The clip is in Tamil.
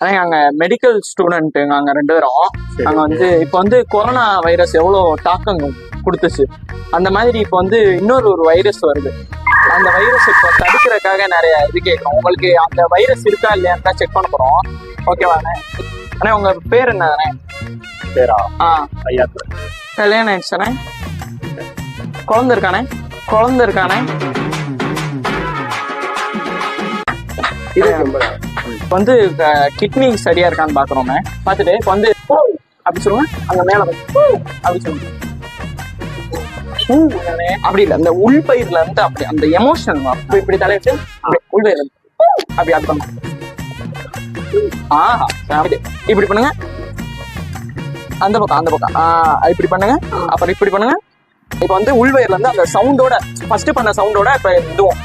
ஆனால் அங்கே மெடிக்கல் ஸ்டூடெண்ட்டுங்க அங்கே 2 பேரும். அங்கே வந்து இப்போ வந்து கொரோனா வைரஸ் எவ்வளோ தாக்கம் கொடுத்துச்சு, அந்த மாதிரி இப்போ வந்து இன்னொரு வைரஸ் வருது. அந்த வைரஸ் இப்போ தடுக்கிறதுக்காக நிறைய இது கேட்குறோம். உங்களுக்கு அந்த வைரஸ் இருக்கா இல்லையான்னு தான் செக் பண்ண போகிறோம். ஓகேவாண்ணே? அண்ணே உங்கள் பேர் என்னண்ணே? பேரா? ஐயா. கல்யாணம் ஆயிடுச்சாண்ணே? குழந்தை இருக்கானே? குழந்தை இருக்கானே? இது இப்போ வந்து கிட்னி சரியா இருக்கான்னு பாக்குறோமே. பார்த்துட்டு இப்போ வந்து அப்படி சொல்லுங்க, அந்த மேல அப்படி சொல்லுங்க. அப்படி இல்லை, அந்த உள்பயிர்ல இருந்து அப்படி அந்த எமோஷன் இப்படி தலையிட்டு உள்பயிர்ல இருந்து அப்படி அது பண்ணுங்க. இப்படி பண்ணுங்க. அந்த பக்கம் இப்படி பண்ணுங்க. அப்புறம் இப்படி பண்ணுங்க. இப்போ வந்து உள்வயர்ல இருந்து அந்த சவுண்டோட ஃபர்ஸ்ட் பண்ண சவுண்டோட இப்போ இதுவும்